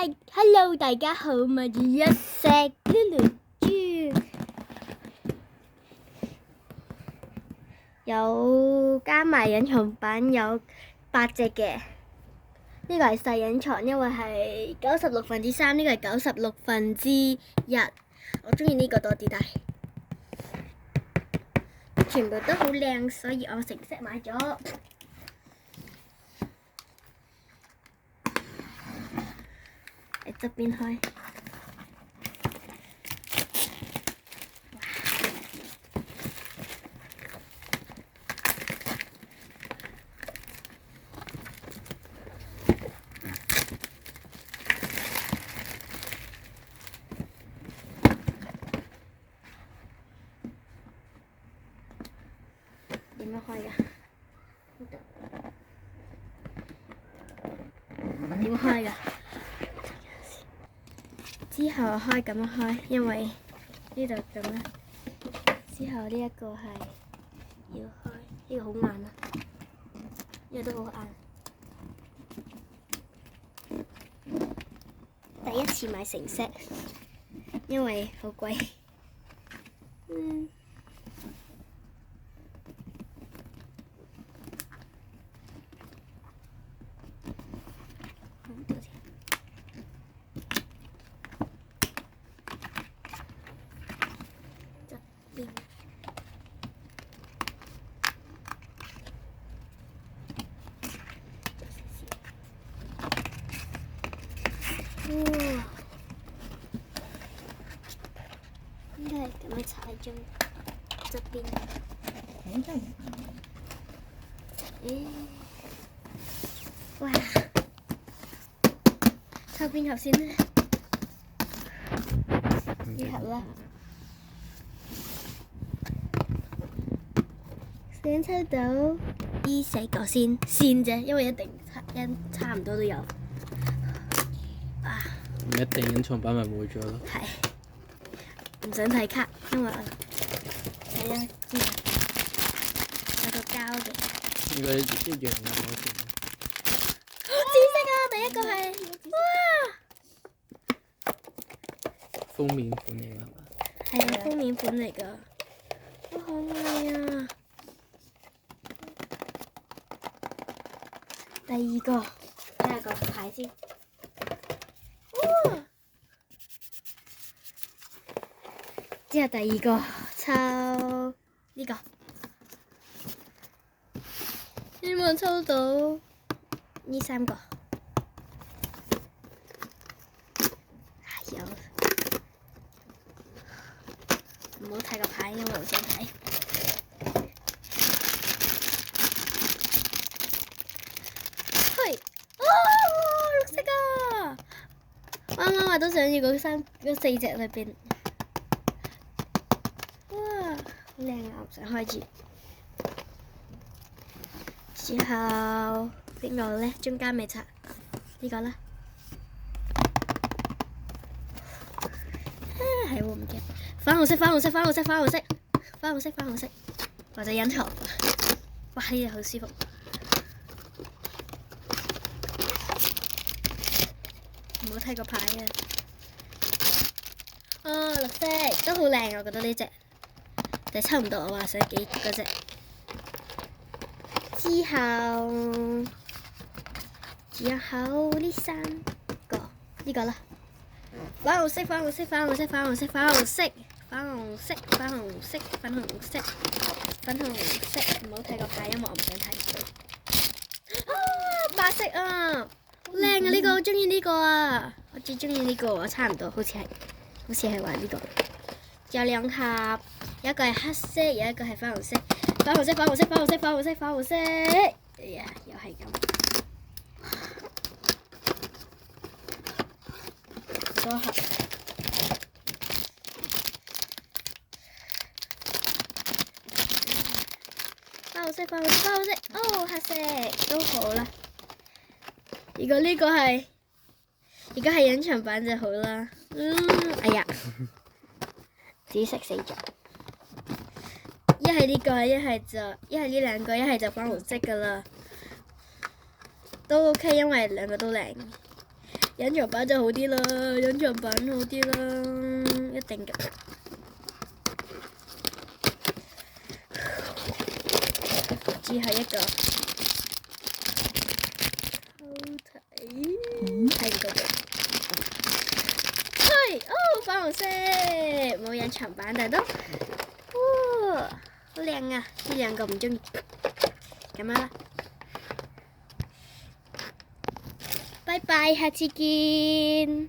Hello 大家好，我係一隻 Lulu 豬，有加埋隱藏版有8隻嘅。呢個係細隱藏，因為係96/3，呢個係96/1。我中意呢個多啲，但係全部都好靚，所以我成 set 買咗。喺側邊開。點樣開㗎？點開㗎？之後開咁樣開，因為呢度咁樣。之後呢一個係要開，呢個好硬啊，呢個都好硬。第一次買成 set，因為好貴。哇！應該係咁樣插喺張側邊。哇！抽邊盒先呢？呢盒啦。先抽到呢4個先啫，因為一定差唔多都有。唔一定隱藏版咪冇咗咯。係，唔想睇卡，因為睇下知有個膠嘅。應該一樣嘅好似。紫色啊！第一個係哇！封面款嚟㗎係嘛？係啊，封面款嚟㗎，好可愛啊！第二個睇下個牌先。之後第二個抽呢個，希望抽到呢3個。有，唔好睇個牌，因為我想睇。嘿，綠色啊！啱啱我都想要嗰4隻裏邊。好靚啊！我唔想開住。之後邊個咧？中間未拆呢個啦。係喎，唔記得。粉紅色，或者隱藏。哇！呢個好舒服。唔好睇個牌啊！綠色都好靚，我覺得呢隻。但係抽唔到，我話想幾嗰隻。之後呢3個，呢個啦。粉紅色，唔好睇個牌，因為我唔想睇。白色啊，好靚啊！呢個我中意呢個啊，我最中意呢個啊，差唔多，好似係玩呢個。有2盒。有一個係黑色，有一個係粉紅色。哎呀，又係咁。多盒。粉紅色，哦，黑色都好啦。如果呢個係隱藏版就好啦。哎呀，紫色死咗。一係呢個，一係呢2個，一係就粉紅色㗎啦。都 OK，因為2個都靚。隱藏版就好啲啦，隱藏版好啲啦，一定嘅。最後一個睇唔到嘅，係哦，粉紅色冇隱藏版，但都哇好靚啊！呢兩個唔中意，咁樣啦。拜拜，下次見。